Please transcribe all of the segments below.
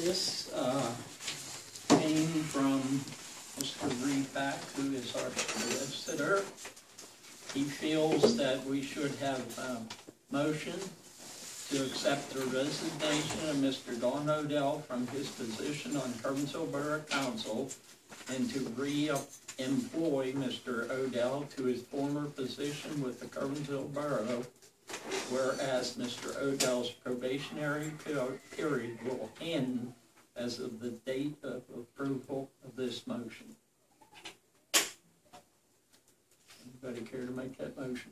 This came from Mr. Reedback, who is our solicitor. He feels that we should have a motion to accept the resignation of Mr. Don Odell from his position on Curwensville Borough Council and to re-employ Mr. Odell to his former position with the Curwensville Borough, whereas Mr. Odell's probationary period will end as of the date of approval of this motion. Anybody care to make that motion?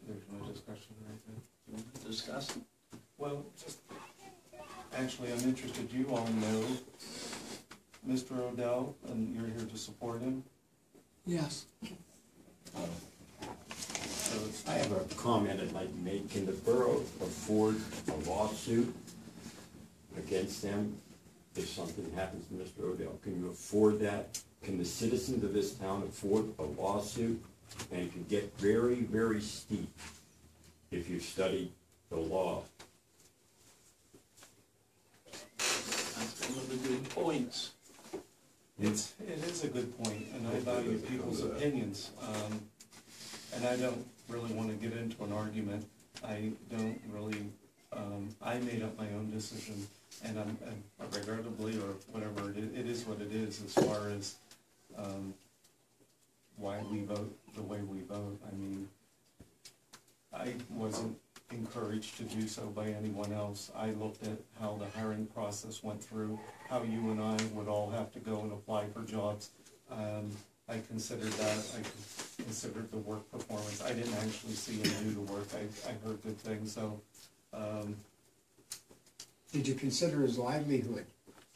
There's no discussion or anything. You want to discuss it? Well, just actually, I'm interested. You all know Mr. Odell, and you're here to support him. Yes. So I have a comment I'd like to make. Can the borough afford a lawsuit against them if something happens to Mr. Odell? Can you afford that? Can the citizens of this town afford a lawsuit? And it can get very, very steep if you study the law. That's one of the good points. it is a good point, and I value people's opinions. And I don't really want to get into an argument. I don't really. I made up my own decision, and regrettably or whatever it is what it is as far as why we vote the way we vote. I mean, I wasn't encouraged to do so by anyone else. I looked at how the hiring process went through, how you and I would all have to go and apply for jobs. I considered that. I considered the work performance. I didn't actually see him do the work. I heard good things. So, Did you consider his livelihood?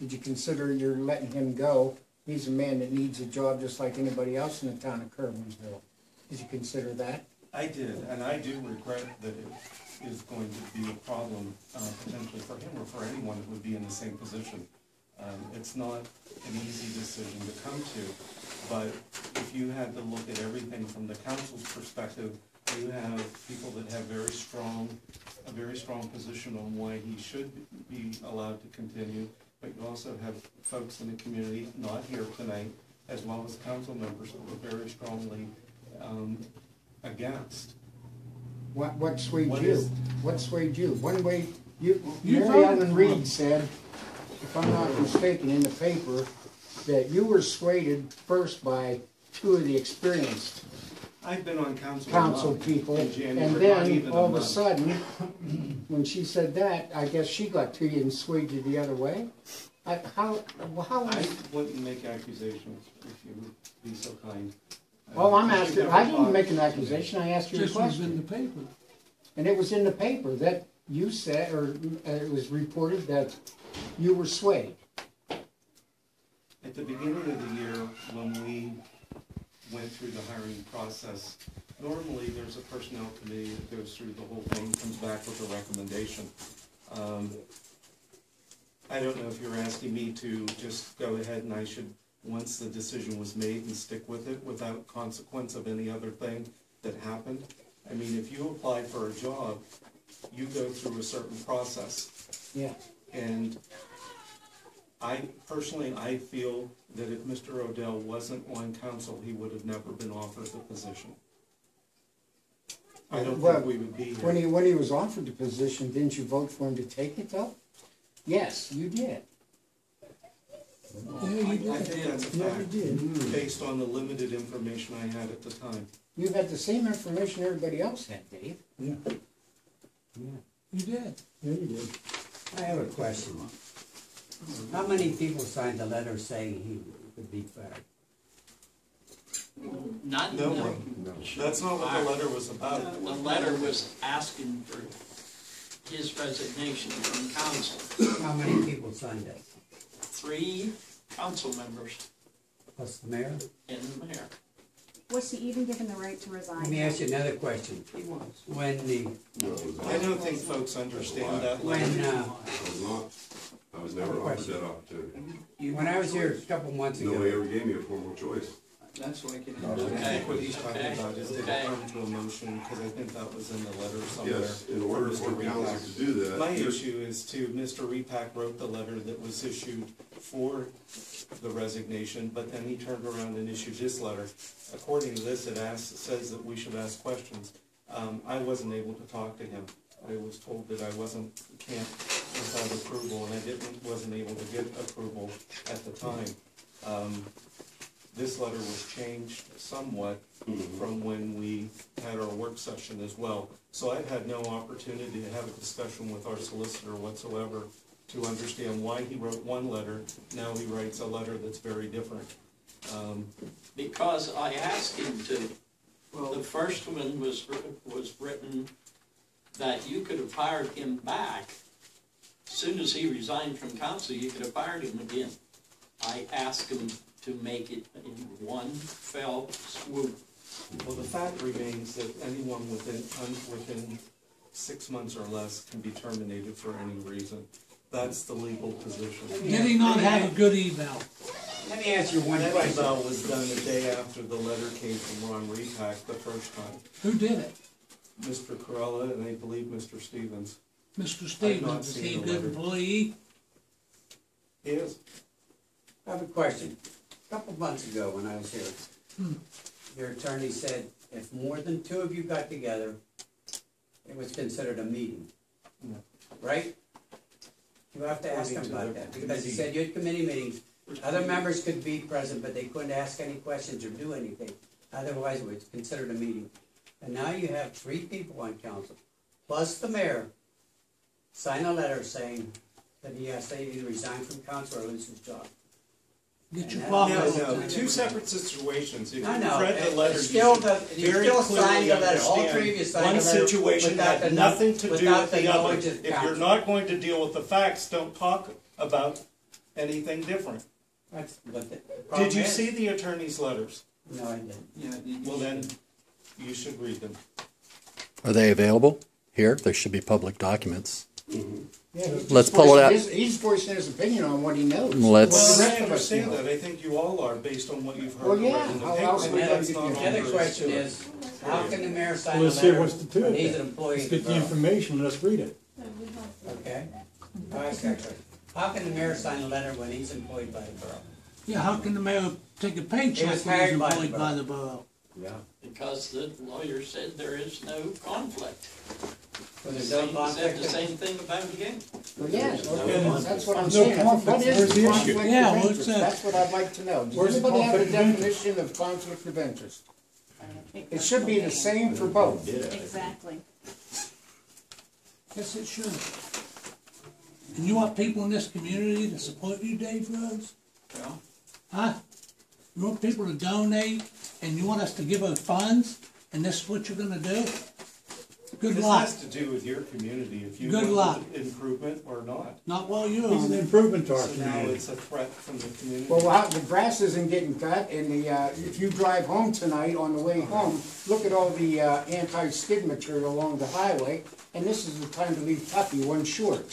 Did you consider you're letting him go? He's a man that needs a job just like anybody else in the town of Curwensville. Did you consider that? I did, and I do regret that it is going to be a problem potentially for him or for anyone that would be in the same position. It's not an easy decision to come to, but if you had to look at everything from the council's perspective, you have people that have a very strong position on why he should be allowed to continue, but you also have folks in the community, not here tonight, as well as council members that were very strongly against. What swayed you? What swayed you? One way, You Mary Ellen Reed said, if I'm not mistaken, in the paper, that you were swayed first by two of the experienced I've been on council people, and then all of a sudden, when she said that, I guess she got to you and swayed you the other way. I wouldn't make accusations, if you would be so kind. Well, I'm asking. I didn't make an accusation. I asked you a question. Just was in the paper. And it was in the paper that you said, or it was reported that you were swayed. At the beginning of the year, when we went through the hiring process, normally there's a personnel committee that goes through the whole thing, comes back with a recommendation. I don't know if you're asking me to just go ahead and I should, once the decision was made, and stick with it without consequence of any other thing that happened. I mean, if you apply for a job, you go through a certain process. Yeah. And I feel that if Mr. Odell wasn't on council, he would have never been offered the position. I don't think we would be here. When he was offered the position, didn't you vote for him to take it though? Yes, you did. Yeah, you did. I think that's a fact, based on the limited information I had at the time. You had the same information everybody else had, Dave. Yeah. Yeah. You did. Yeah, you did. I have a question. How many people signed the letter saying he would be fired? No one. No. That's not what the letter was about. The letter was asking for his resignation from council. How many people signed it? 3 council members Plus the mayor? and the mayor. Was he even given the right to resign? Let me ask you another question. He was. When the, I don't think folks understand that when, letter. I was never offered that opportunity. when I was here a couple months ago. Nobody ever gave me a formal choice. That's like, I Okay. think what he's talking Okay. about is did it Okay. come to a motion, because I think that was in the letter somewhere. Yes, in order for from Mr. council Repack. to do that. My issue is to, Mr. Repack wrote the letter that was issued for the resignation, but then he turned around and issued this letter. According to this, it says that we should ask questions. I wasn't able to talk to him. I was told that I can't without approval, and I wasn't able to get approval at the time. This letter was changed somewhat from when we had our work session as well. So I've had no opportunity to have a discussion with our solicitor whatsoever to understand why he wrote one letter. Now he writes a letter that's very different. Because I asked him to. The first one was written that you could have hired him back. As soon as he resigned from council, you could have fired him again. I asked him to make it in one fell swoop. Well, the fact remains that anyone within 6 months or less can be terminated for any reason. That's the legal position. Did he not have a good eval? Let me ask you one That question. eval was done the day after the letter came from Ron Repack the first time. Who did it? Mr. Corella and I believe Mr. Stevens. Mr. not Stevens. Is seen he a the good letter. employee? He is. I have a question. A couple months ago when I was here, your attorney said if more than two of you got together, it was considered a meeting, No. right? You have to ask him According to about the that, because he committee. said you had committee meetings, other members could be present, but they couldn't ask any questions or do anything. Otherwise, it was considered a meeting. And now you have 3 people on council, plus the mayor, sign a letter saying that he has to either resign from council or lose his job. Get your And problems. No, 2 separate situations. If I you've know, read the and letter, you still should you very still clearly signed the letter, all understand three of you signed one the letter situation without had the nothing to do without with the the other. knowledge of If you're council. not going to deal with the facts, don't talk about anything different. That's what the problem Did you is. see the attorney's letters? No, I didn't. yeah. Well, then, you should read them. Are they available here? There should be public documents. Yeah, he's Let's just pull it voicing out. He's voicing his opinion on what he knows. Let's- What the Well, rest I of us understand know. that. I think you all are, based on what you've heard. Well, yeah, read in the how paper, else but would that's I not get all The other there is question to it. is, how can the mayor sign a Let's see letter what's to when it he's then. an employee Let's of the get the borough? information, let's read it. Okay? All right, Secretary. How can the mayor sign a letter when he's employed by the borough? Yeah, how can the mayor take a He paycheck was when he's hired by the employed by borough. the borough? Yeah. Because the lawyer said there is no conflict. So there's He no said the conflict same of, thing about him. Well, yeah, that's what I'm No saying. conflict. What is Where's the the conflict issue? Yeah, of what's interest? that? That's what I'd like to know. Where's Does the anybody have a conflict of interest? definition of conflict of interest? It should be the same for both. Exactly. Yes, it should. And you want people in this community to support you, Dave Rhodes? Well, Huh? You want people to donate, and you want us to give them funds, and this is what you're gonna do? Good This luck. has to do with your community, if you Good want luck. improvement or not. Not while you're He's on an it. improvement to our So now community. it's a threat from the community. Well, the grass isn't getting cut, and if you drive home tonight, on the way home, look at all the anti-skid material along the highway, and this is the time to leave Tuffy one short.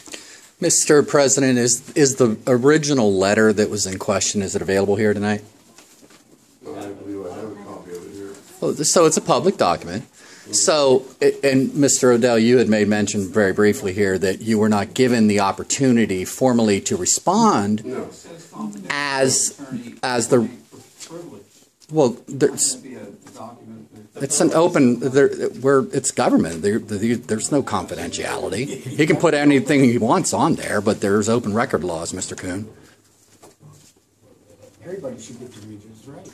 Mr. President, is the original letter that was in question, is it available here tonight? I believe I have a copy of it here. Oh, so it's a public document. So, and Mr. Odell, you had made mention very briefly here that you were not given the opportunity formally to respond No. It says confidential as the, Privilege. well, there's, That'd be a document it's an open, it's government. There's no confidentiality. He can put anything he wants on there, but there's open record laws, Mr. Kuhn. Everybody should get to read this, right?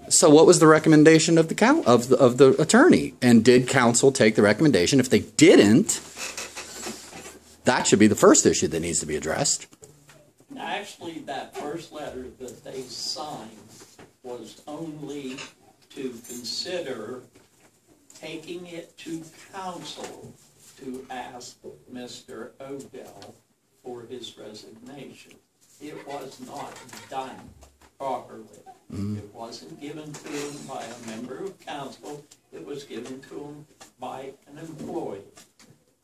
So what was the recommendation of the attorney? And did council take the recommendation? If they didn't, that should be the first issue that needs to be addressed. actually, that first letter that they signed was only to consider taking it to council to ask Mr. Odell for his resignation. It was not done properly. It wasn't given to him by a member of council, it was given to him by an employee.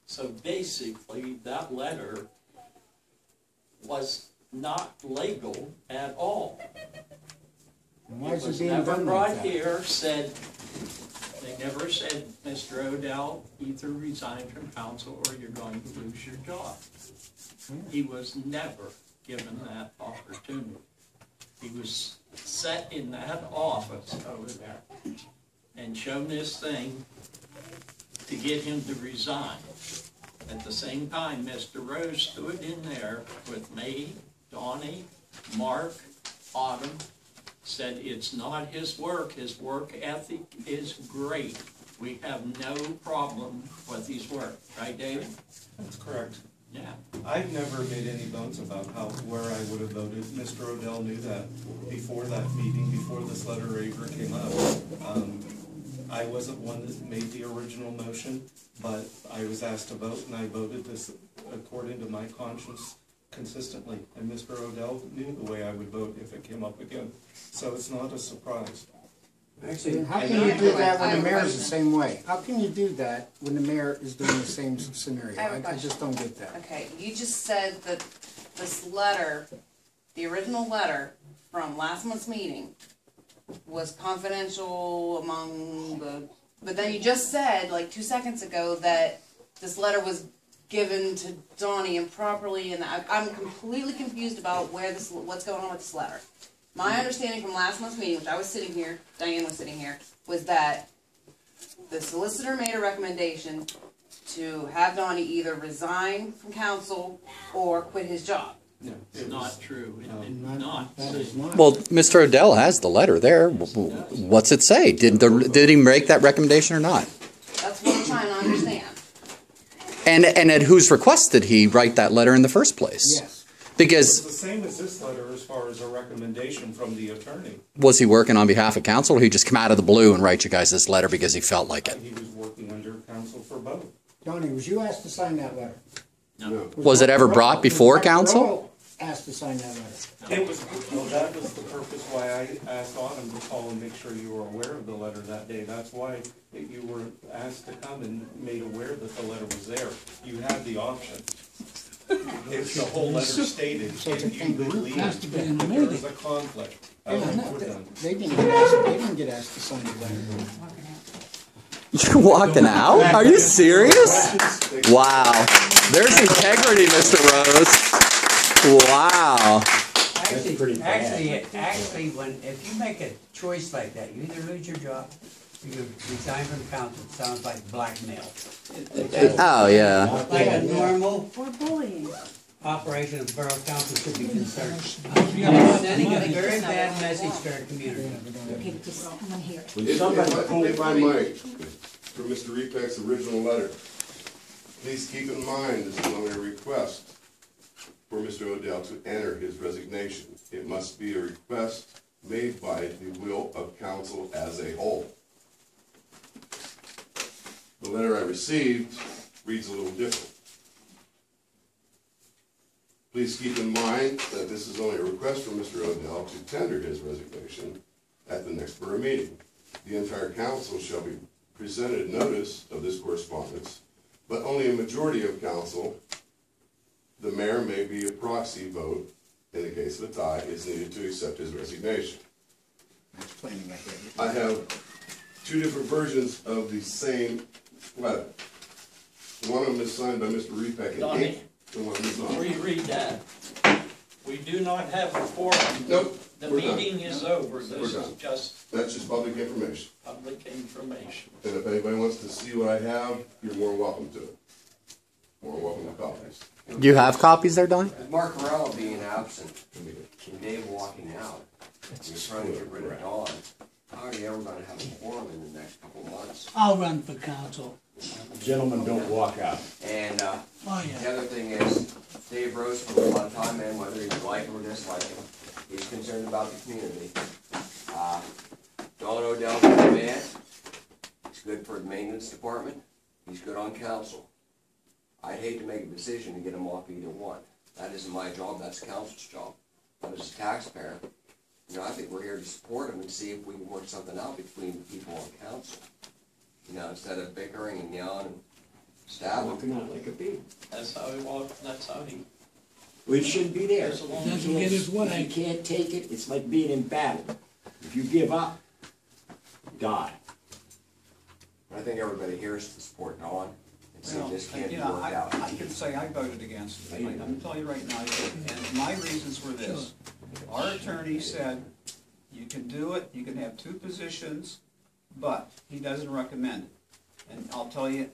So basically, that letter was not legal at all. Why It is it was being never done like brought that? here, they never said, Mr. Odell, either resign from council or you're going to lose your job. He was never given that opportunity. He was set in that office over there and shown this thing to get him to resign. At the same time, Mr. Rose stood in there with me, Donnie, Mark, Autumn, said it's not his work ethic is great. We have no problem with his work, right, David? That's correct. Yeah. I've never made any bones about where I would have voted. Mr. Odell knew that before that meeting, before this letter ever came up. I wasn't one that made the original motion, but I was asked to vote, and I voted this according to my conscience consistently. And Mr. Odell knew the way I would vote if it came up again. So it's not a surprise. Actually, How can you do that when the mayor's the same way? How can you do that when the mayor is doing the same scenario? I have a I just don't get that. Okay, you just said that this letter, the original letter from last month's meeting was confidential among the, but then you just said, like 2 seconds ago, that this letter was given to Donnie improperly, and I'm completely confused about what's going on with this letter. My understanding from last month's meeting, which I was sitting here, Diane was sitting here, was that the solicitor made a recommendation to have Donnie either resign from council or quit his job. No, It's not true. It did Not- not. That is not. Well, Mr. Odell has the letter there. What's it say? Did he make that recommendation or not? That's what I'm trying to understand. And at whose request did he write that letter in the first place? Yes. It's Because the same as this letter as far as a recommendation from the attorney. was he working on behalf of council, or he just come out of the blue and write you guys this letter because he felt like it? He was working under counsel for both. Donnie, was you asked to sign that letter? No. Was it ever brought before council? Asked to sign that letter. It was, well, that was the purpose why I asked Autumn to call and make sure you were aware of the letter that day. That's why you were asked to come and made aware that the letter was there. You had the option. If the whole letter stated, if you believe Has to be in the that there meeting. was a conflict, Yeah, we're no, done. they didn't get asked to sign the letter. You're walking out? Are you serious? Wow. There's integrity, Mr. Rose. Wow. Actually, if you make a choice like that, you either lose your job or you resign from council. It sounds like blackmail. Oh, yeah. Like a normal Or bullying. operation of borough council should be concerned. It's sending a very bad message to our community. Okay, just, I'm gonna hear it. If I might, for Mr. Repek's original letter, please keep in mind this is only a request for Mr. Odell to enter his resignation. It must be a request made by the will of council as a whole. The letter I received reads a little different. Please keep in mind that this is only a request from Mr. Odell to tender his resignation at the next borough meeting. The entire council shall be presented notice of this correspondence, but only a majority of council, the mayor may be a proxy vote, in the case of a tie, is needed to accept his resignation. Explaining that here. I have two different versions of the same letter. One of them is signed by Mr. Repek in Donnie, ink, the one is not. before you read that, we do not have a forum. Nope, The we're done. meeting is over. This We're is done. just That's just public information. public information. And if anybody wants to see what I have, you're more welcome to it. More welcome to copies. Do you have copies there, Donnie? With Mark Corella being absent, and Dave walking out, and you're trying to get rid of Dawn, how are you ever gonna have a forum in the next couple of months? I'll run for council. Gentlemen, don't walk out. And, Oh, the yeah. other thing is, Dave Rose put a lot of time in, whether you like him or dislike him, he's concerned about the community. Don Odell's a good man, he's good for the maintenance department, he's good on council. I'd hate to make a decision to get him off either one. That isn't my job, that's council's job. But as a taxpayer, I think we're here to support him and see if we can work something out between the people on council. Instead of bickering and yelling and stabbing. Walking out like a bee. That's how he walked, that's how he We shouldn't be there. goes along. Doesn't get his way. If you can't take it, it's like being in battle. If you give up, die. I think everybody here is to support Dawn and see if this can't be You know, worked out. I can say I voted against it. I'm gonna tell you right now, and my reasons were this. Our attorney said, you can do it, you can have 2 positions, but he doesn't recommend it. And I'll tell you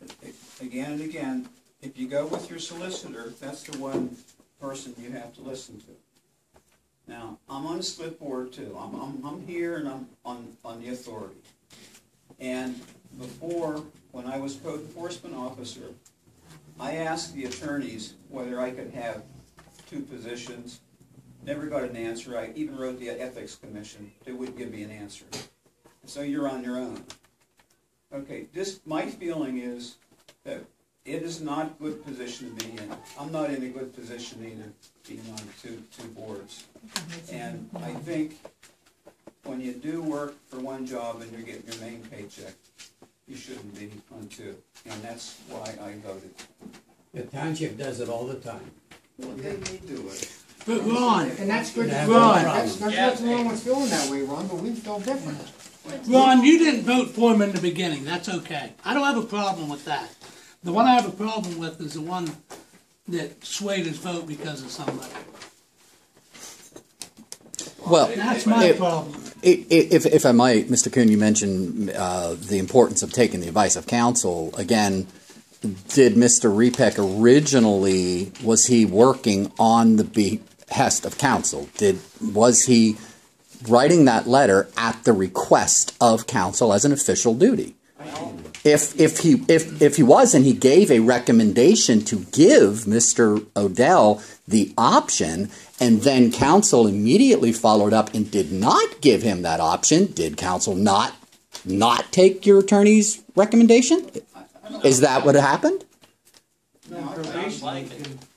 again and again, if you go with your solicitor, that's the one person you have to listen to. Now, I'm on a split board too. I'm here and I'm on the authority. And before, when I was code enforcement officer, I asked the attorneys whether I could have 2 positions. Never got an answer. I even wrote the ethics commission. They wouldn't give me an answer. So you're on your own. Okay, my feeling is that it is not a good position to be in. I'm not in a good position either, being on two boards. And I think when you do work for one job and you're getting your main paycheck, you shouldn't be on 2. And that's why I voted. The township does it all the time. Well, they do it. But Ron, And that's good, Yeah, Ron, no that's nothing wrong with feeling that way, Ron, but we feel different. Ron, you didn't vote for him in the beginning, that's okay. I don't have a problem with that. The one I have a problem with is the one that swayed his vote because of somebody. Well, That's my problem. if I might, Mr. Kuhn, you mentioned the importance of taking the advice of counsel. Again, did Mr. Repek originally, was he working on the behest of counsel? Was he writing that letter at the request of counsel as an official duty? If he was, and he gave a recommendation to give Mr. Odell the option, and then counsel immediately followed up and did not give him that option, did counsel not take your attorney's recommendation? Is that what happened?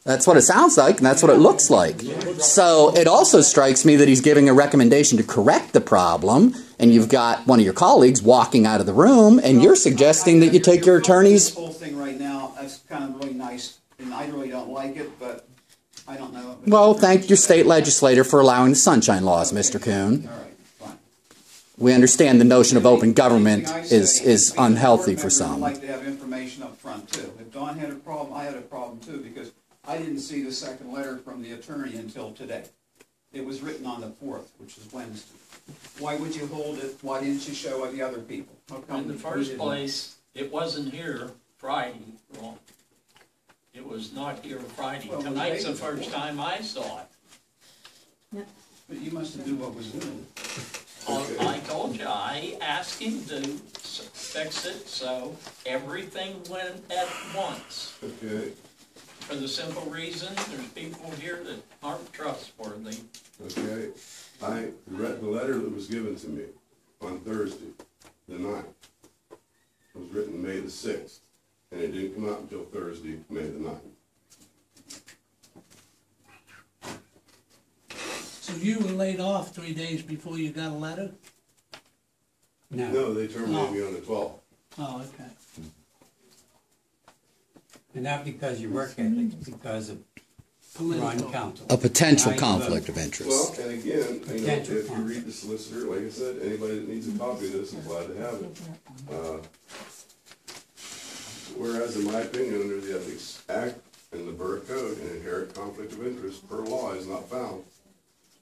That's what it sounds like, and that's what it looks like. So it also strikes me that he's giving a recommendation to correct the problem, and you've got one of your colleagues walking out of the room, and you're suggesting that you take your attorney's... This whole thing right now, that's kind of really nice, and I really don't like it, but I don't know. Well, thank your state legislator for allowing the sunshine laws, Mr. Kuhn. All right, fine. We understand the notion of open government is unhealthy for I'd some. like to have information up front too. If Don had a problem, I had a problem too, because I didn't see the second letter from the attorney until today. It was written on the 4th, which is Wednesday. Why would you hold it? Why didn't you show the other people? How come In the you first didn't? place, it wasn't here Friday. Well, it was not here Friday. Well, it was Tonight's the dated first before. time I saw it. But you must have knew what was in it. I told you, I asked him to fix it so everything went at once. Okay, For the simple reason, there's people here that aren't trustworthy. okay. I read the letter that was given to me on Thursday, the 9th. It was written May the 6th, and it didn't come out until Thursday, May the 9th. So you were laid off 3 days before you got a letter? No, they terminated me on the 12th. Oh, okay. And not because you work ethics, because of Ron counsel. A potential Now you conflict vote. of interest. Well, and again, Potential if you read the solicitor, like I said, anybody that needs a copy of this is glad to have it. Whereas in my opinion, under the Ethics Act and the Borough Code, an inherent conflict of interest per law is not found.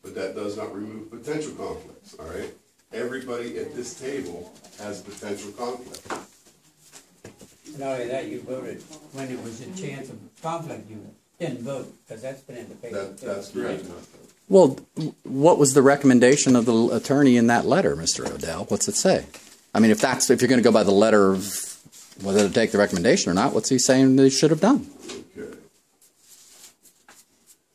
But that does not remove potential conflicts, all right? Everybody at this table has potential conflict. Not only that, you voted when there was a chance of conflict, you didn't vote, because that's been in the paper. That's correct. Well, what was the recommendation of the attorney in that letter, Mr. Odell? What's it say? I mean, if you're going to go by the letter of whether to take the recommendation or not, what's he saying they should have done? Okay.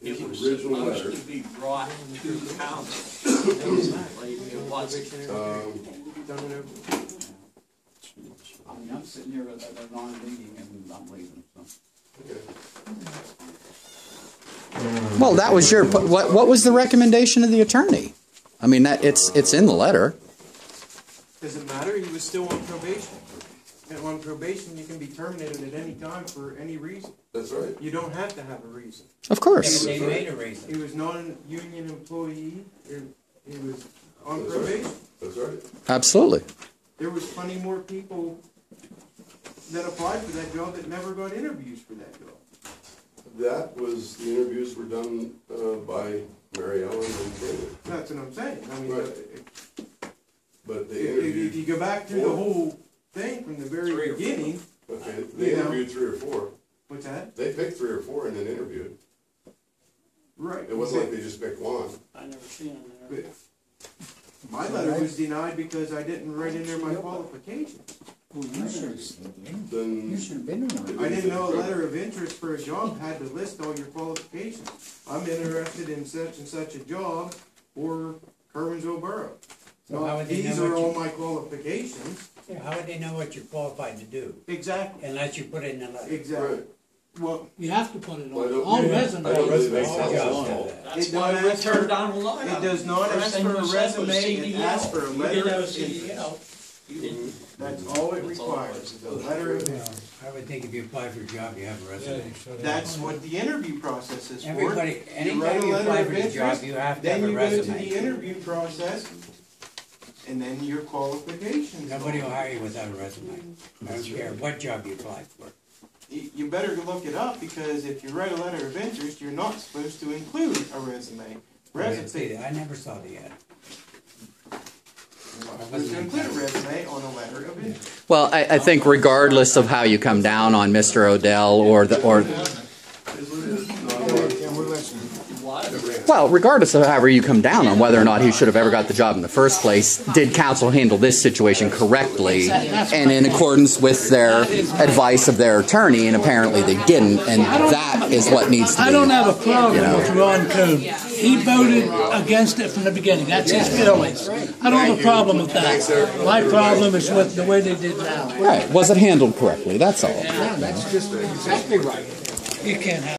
It His was original supposed letter, to be brought to council. Ultimately, it wasn't. I mean, I'm sitting here at a non-meeting and I'm leaving, so. Well, that was your. What was the recommendation of the attorney? I mean, it's in the letter. Does it matter? He was still on probation. And on probation, you can be terminated at any time for any reason. that's right. You don't have to have a reason. Of course. They made a reason. He was not a union employee. He was on probation. That's right. Absolutely. There was plenty more people that applied for that job that never got interviews for that job. That was, the interviews were done by Mary Ellen and Taylor. That's what I'm saying. I mean, Right. But they if interviewed. you go back through the whole thing from the very beginning, Okay, they interviewed 3 or 4. what's that? They picked 3 or 4 and then interviewed. Right. It wasn't like they just picked one. I never seen him there. But my letter was denied because I didn't write in there my qualifications. Well, you should have Then been one. I didn't know a letter of interest for a job had to list all your qualifications. I'm interested in such and such a job for Curwensville Borough. So how would they These know are what all you- my qualifications. Yeah, how would they know what you're qualified to do, Exactly, unless you put it in the letter? exactly. Right. Well, You have to put it Well, I on don't- all I don't resumes. really make All sense. jobs have that. That's It why don't we ask turned for- down a lot it of does not First ask thing for a you said was resume, it CDL. asks for a You letter didn't have a of CDL. interest. You didn't. That's all it That's all it requires, was. is a letter of interest. I would think if you apply for a job, you have a resume. That's what the interview process is for. Everybody, You write anytime a you letter apply of for the job, interest, you have to then have a you go to the resume. interview process, and then your qualifications. Nobody will hire you without a resume. I don't care what job you apply for. You better look it up, because if you write a letter of interest, you're not supposed to include a resume. I didn't see that, I never saw the ad. You're not supposed to include a resume on a letter of interest. Well, I think regardless of how you come down on Mr. Odell or well, regardless of however you come down on whether or not he should have ever got the job in the first place, did council handle this situation correctly and in accordance with their advice of their attorney? And apparently they didn't, and that is what needs to be. I don't have a problem you know. with Ron Coon. He voted against it from the beginning. That's his feelings. I don't have a problem with that. My problem is with the way they did now. Right. Was it handled correctly? That's all. Yeah, that's just exactly right. You can't have